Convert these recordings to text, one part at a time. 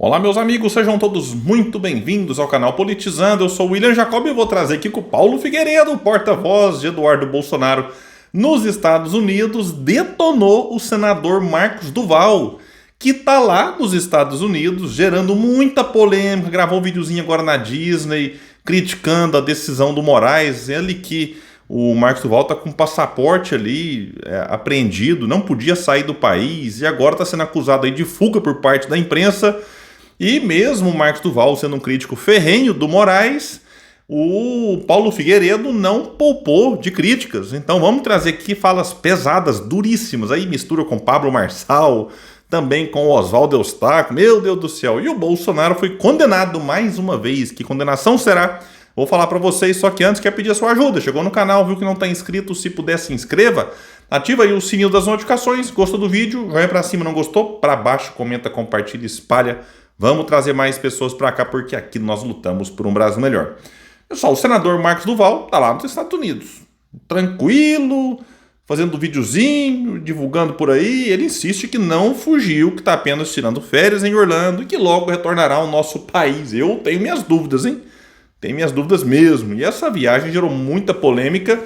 Olá, meus amigos, sejam todos muito bem-vindos ao canal Politizando. Eu sou o William Jacob e vou trazer aqui que o Paulo Figueiredo, porta-voz de Eduardo Bolsonaro nos Estados Unidos, detonou o senador Marcos Duval, que tá lá nos Estados Unidos gerando muita polêmica. Gravou um videozinho agora na Disney criticando a decisão do Moraes. Ele que o Marcos Duval tá com o passaporte ali apreendido, não podia sair do país e agora está sendo acusado aí de fuga por parte da imprensa. E mesmo o Marcos Duval sendo um crítico ferrenho do Moraes, o Paulo Figueiredo não poupou de críticas. Então vamos trazer aqui falas pesadas, duríssimas. Aí mistura com Pablo Marçal, também com Oswaldo Eustáquio. Meu Deus do céu. E o Bolsonaro foi condenado mais uma vez. Que condenação será? Vou falar para vocês, só que antes quer pedir a sua ajuda. Chegou no canal, viu que não está inscrito? Se puder, se inscreva. Ativa aí o sininho das notificações. Gostou do vídeo? Joinha para cima, não gostou? Para baixo, comenta, compartilha, espalha. Vamos trazer mais pessoas para cá, porque aqui nós lutamos por um Brasil melhor. Pessoal, o senador Marcos Duval está lá nos Estados Unidos. Tranquilo, fazendo videozinho, divulgando por aí. Ele insiste que não fugiu, que está apenas tirando férias em Orlando e que logo retornará ao nosso país. Eu tenho minhas dúvidas, hein? Tenho minhas dúvidas mesmo. E essa viagem gerou muita polêmica.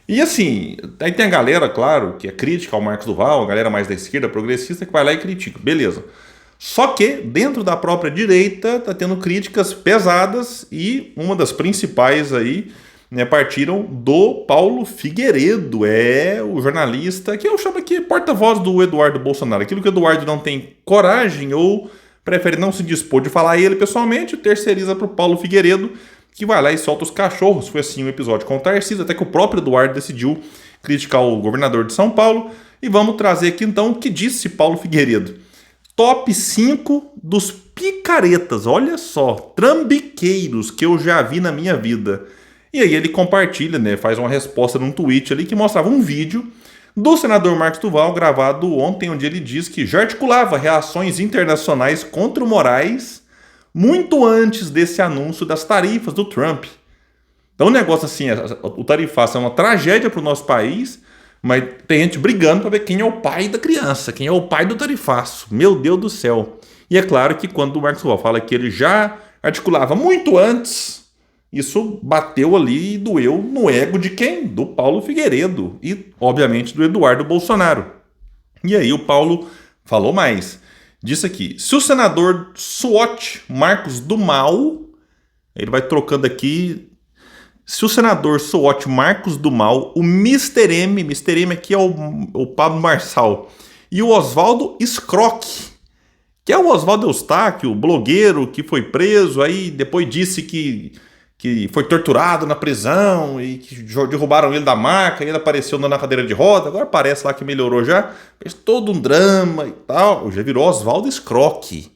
E assim, aí tem a galera, claro, que é crítica ao Marcos Duval, a galera mais da esquerda, progressista, que vai lá e critica. Beleza. Só que dentro da própria direita está tendo críticas pesadas e uma das principais aí, né, partiram do Paulo Figueiredo, o jornalista que eu chamo aqui porta-voz do Eduardo Bolsonaro. Aquilo que o Eduardo não tem coragem ou prefere não se dispor de falar ele pessoalmente, terceiriza para o Paulo Figueiredo, que vai lá e solta os cachorros. Foi assim um episódio com o Tarcísio, até que o próprio Eduardo decidiu criticar o governador de São Paulo. E vamos trazer aqui então o que disse Paulo Figueiredo. Top 5 dos picaretas, olha só, trambiqueiros que eu já vi na minha vida. E aí ele compartilha, né, faz uma resposta num tweet ali que mostrava um vídeo do senador Marcos Duval gravado ontem, onde ele diz que já articulava reações internacionais contra o Moraes muito antes desse anúncio das tarifas do Trump. Então o negócio assim, o tarifaço é uma tragédia para o nosso país. Mas tem gente brigando para ver quem é o pai da criança, quem é o pai do tarifaço. Meu Deus do céu. E é claro que quando o Marcos Duval fala que ele já articulava muito antes, isso bateu ali e doeu no ego de quem? Do Paulo Figueiredo e, obviamente, do Eduardo Bolsonaro. E aí o Paulo falou mais. Disse aqui, se o senador SWAT Marcos do Mal, ele vai trocando aqui... Se o senador SWAT Marcos do Mal, o Mr. M aqui é o Pablo Marçal, e o Oswaldo Scrock, que é o Oswaldo Eustáquio, o blogueiro que foi preso, aí depois disse que foi torturado na prisão e que derrubaram ele da maca, e ele apareceu na cadeira de roda, agora parece lá que melhorou já, fez todo um drama e tal, já virou Oswaldo Scrock.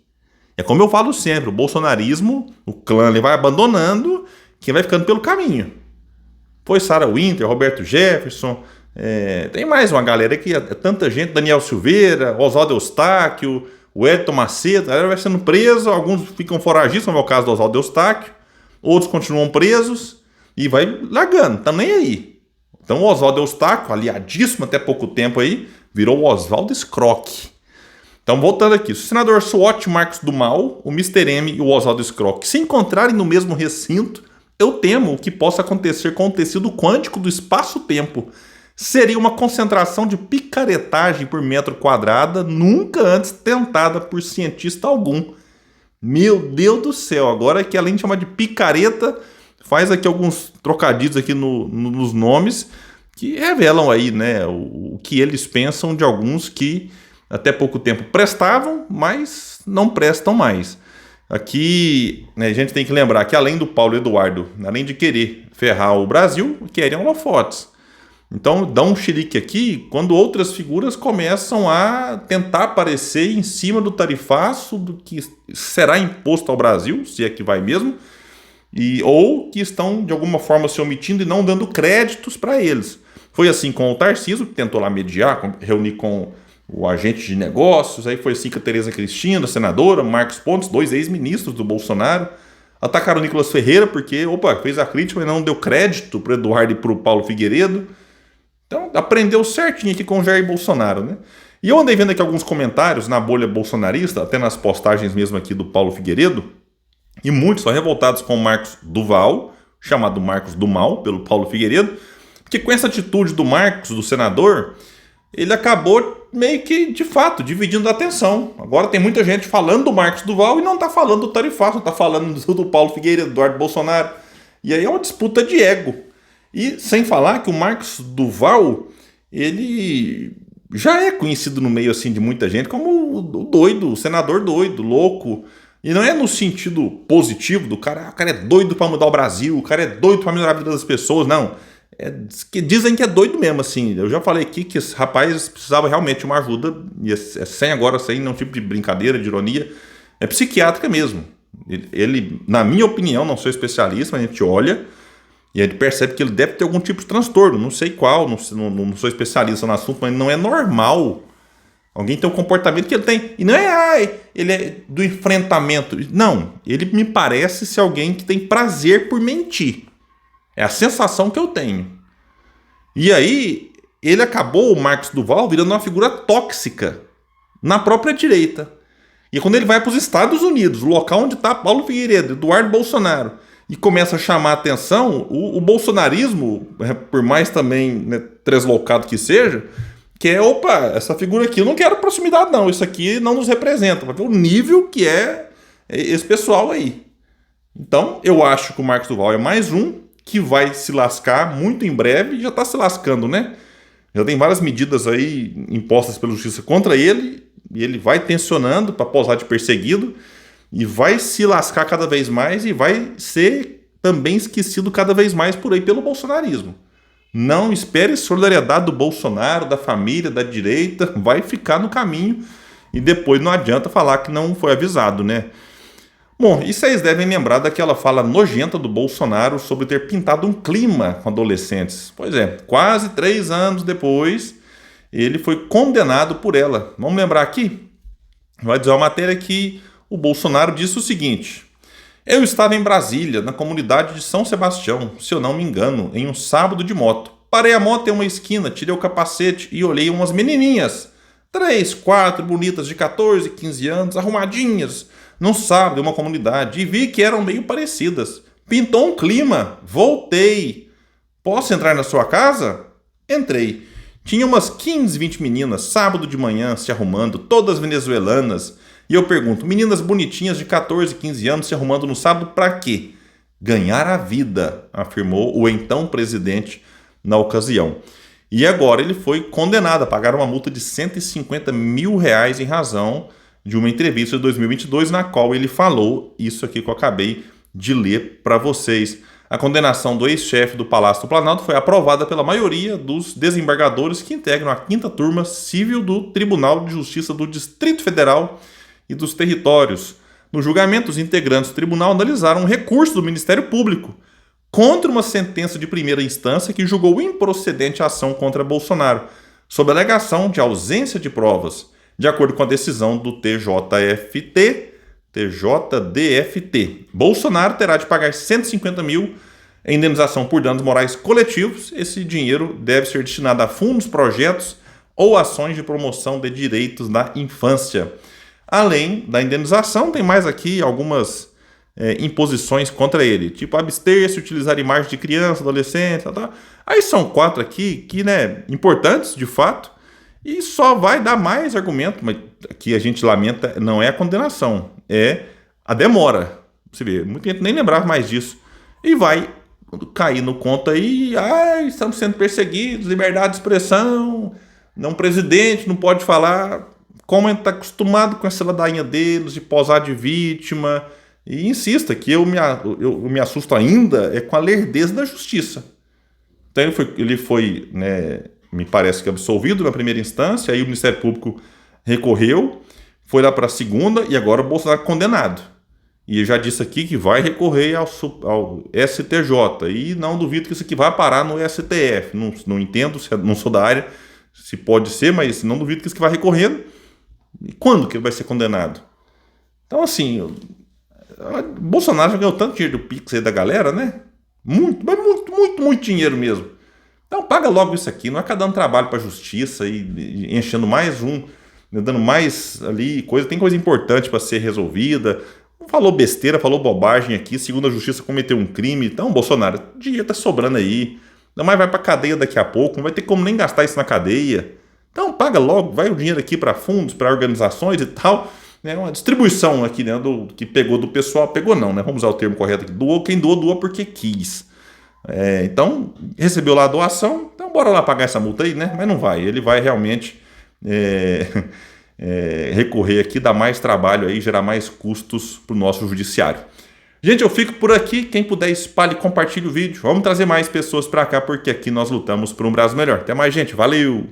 É como eu falo sempre, o bolsonarismo, o clã, ele vai abandonando... Quem vai ficando pelo caminho. Foi Sarah Winter, Roberto Jefferson, tem mais uma galera que é tanta gente, Daniel Silveira, Oswaldo Eustáquio, o Edson Macedo, a galera vai sendo presa, alguns ficam foragidos, como é o caso do Oswaldo Eustáquio, outros continuam presos e vai largando, tá nem aí. Então o Oswaldo Eustáquio, aliadíssimo até pouco tempo aí, virou o Oswaldo Scrock. Então voltando aqui, se o senador SWAT Marcos do Mal, o Mr. M e o Oswaldo Scrock se encontrarem no mesmo recinto, eu temo o que possa acontecer com o tecido quântico do espaço-tempo. Seria uma concentração de picaretagem por metro quadrado nunca antes tentada por cientista algum. Meu Deus do céu, agora que além de chamar de picareta, faz aqui alguns trocadilhos aqui nos nomes que revelam aí, né, o que eles pensam de alguns que até pouco tempo prestavam, mas não prestam mais. Aqui, né, a gente tem que lembrar que além do Paulo Eduardo, além de querer ferrar o Brasil, querem holofotes. Então dá um chilique aqui quando outras figuras começam a tentar aparecer em cima do tarifaço do que será imposto ao Brasil, se é que vai mesmo, ou que estão de alguma forma se omitindo e não dando créditos para eles. Foi assim com o Tarcísio, que tentou lá mediar, reunir com o agente de negócios, aí foi assim com a Tereza Cristina, senadora, Marcos Pontes, 2 ex-ministros do Bolsonaro, atacaram o Nicolas Ferreira porque, fez a crítica, mas não deu crédito para o Eduardo e para o Paulo Figueiredo. Então, aprendeu certinho aqui com o Jair Bolsonaro, né? E eu andei vendo aqui alguns comentários na bolha bolsonarista, até nas postagens mesmo aqui do Paulo Figueiredo, e muitos são revoltados com o Marcos Duval, chamado Marcos do Mal, pelo Paulo Figueiredo, porque com essa atitude do Marcos, do senador, ele acabou meio que, de fato, dividindo a atenção. Agora tem muita gente falando do Marcos Duval e não está falando do Tarifaço, não está falando do Paulo Figueiredo, do Eduardo Bolsonaro. E aí é uma disputa de ego. E sem falar que o Marcos Duval, ele já é conhecido no meio assim de muita gente como o doido, o senador doido, louco. E não é no sentido positivo do cara, o cara é doido para mudar o Brasil, o cara é doido para melhorar a vida das pessoas, não. Dizem que é doido mesmo, assim. Eu já falei aqui que esse rapaz precisava realmente de uma ajuda, e sem nenhum tipo de brincadeira, de ironia, é psiquiátrica mesmo. Ele, na minha opinião, não sou especialista, mas a gente olha e a gente percebe que ele deve ter algum tipo de transtorno, não sei qual, não sou especialista no assunto, mas não é normal alguém ter o comportamento que ele tem. E não é, ele é do enfrentamento. Não, ele me parece ser alguém que tem prazer por mentir. É a sensação que eu tenho. E aí, ele acabou, o Marcos Duval, virando uma figura tóxica na própria direita. E quando ele vai para os Estados Unidos, o local onde está Paulo Figueiredo, Eduardo Bolsonaro, e começa a chamar a atenção, o bolsonarismo, por mais também, né, translocado que seja, que é, opa, essa figura aqui eu não quero proximidade não, isso aqui não nos representa, para ver o nível que é esse pessoal aí. Então, eu acho que o Marcos Duval é mais um que vai se lascar muito em breve, e já está se lascando, né? Já tem várias medidas aí impostas pela justiça contra ele, e ele vai tensionando para posar de perseguido, e vai se lascar cada vez mais, e vai ser também esquecido cada vez mais por aí pelo bolsonarismo. Não espere solidariedade do Bolsonaro, da família, da direita, vai ficar no caminho, e depois não adianta falar que não foi avisado, né? Bom, e vocês devem lembrar daquela fala nojenta do Bolsonaro sobre ter pintado um clima com adolescentes. Pois é, quase 3 anos depois, ele foi condenado por ela. Vamos lembrar aqui? Vai dizer uma matéria que o Bolsonaro disse o seguinte: eu estava em Brasília, na comunidade de São Sebastião, se eu não me engano, em um sábado de moto. Parei a moto em uma esquina, tirei o capacete e olhei umas menininhas. 3, 4 bonitas de 14, 15 anos, arrumadinhas, num sábado em uma comunidade, e vi que eram meio parecidas. Pintou um clima, voltei. Posso entrar na sua casa? Entrei. Tinha umas 15, 20 meninas, sábado de manhã, se arrumando, todas venezuelanas. E eu pergunto, meninas bonitinhas de 14, 15 anos se arrumando no sábado pra quê? Ganhar a vida, afirmou o então presidente na ocasião. E agora ele foi condenado a pagar uma multa de R$150 mil em razão de uma entrevista de 2022 na qual ele falou isso aqui que eu acabei de ler para vocês. A condenação do ex-chefe do Palácio do Planalto foi aprovada pela maioria dos desembargadores que integram a 5ª Turma Civil do Tribunal de Justiça do Distrito Federal e dos Territórios. No julgamento, os integrantes do tribunal analisaram um recurso do Ministério Público contra uma sentença de primeira instância que julgou improcedente a ação contra Bolsonaro, sob alegação de ausência de provas. De acordo com a decisão do TJDFT, Bolsonaro terá de pagar 150 mil em indenização por danos morais coletivos. Esse dinheiro deve ser destinado a fundos, projetos ou ações de promoção de direitos da infância. Além da indenização, tem mais aqui algumas imposições contra ele, tipo abster-se, utilizar imagens de criança, adolescente, tá. Aí são 4 aqui que, né, importantes de fato, e só vai dar mais argumento, mas que a gente lamenta não é a condenação, é a demora. Você vê, muita gente nem lembrava mais disso. E vai cair no conto aí, estamos sendo perseguidos, liberdade de expressão, não, presidente não pode falar. Como a gente está acostumado com essa ladainha deles, de posar de vítima, e insista que eu me assusto ainda é com a lerdeza da justiça. Então ele foi, né, me parece que absolvido na primeira instância, aí o Ministério Público recorreu, foi lá para a segunda, e agora o Bolsonaro é condenado. E eu já disse aqui que vai recorrer ao STJ, e não duvido que isso aqui vai parar no STF. Não entendo, não sou da área, se pode ser, mas não duvido que isso aqui vai recorrendo. E quando que ele vai ser condenado? Então, assim, Bolsonaro já ganhou tanto dinheiro do Pix aí da galera, né? Muito, mas muito, muito, muito dinheiro mesmo. Então paga logo isso aqui, não é ficar dando trabalho para a justiça e enchendo mais um, né, dando mais ali coisa. Tem coisa importante para ser resolvida. Falou besteira, falou bobagem aqui, segundo a justiça cometeu um crime. Então, Bolsonaro, o dinheiro tá sobrando aí. Não mais vai pra cadeia daqui a pouco, não vai ter como nem gastar isso na cadeia. Então paga logo, vai o dinheiro aqui para fundos, para organizações e tal. Né, uma distribuição aqui, né, do que pegou do pessoal, pegou não, né? Vamos usar o termo correto aqui. Doou, quem doou, doou porque quis. Então, recebeu lá a doação, então bora lá pagar essa multa aí, né? Mas não vai, ele vai realmente recorrer aqui, dar mais trabalho aí, gerar mais custos para o nosso judiciário. Gente, eu fico por aqui. Quem puder, espalhe e compartilhe o vídeo. Vamos trazer mais pessoas para cá, porque aqui nós lutamos por um Brasil melhor. Até mais, gente. Valeu!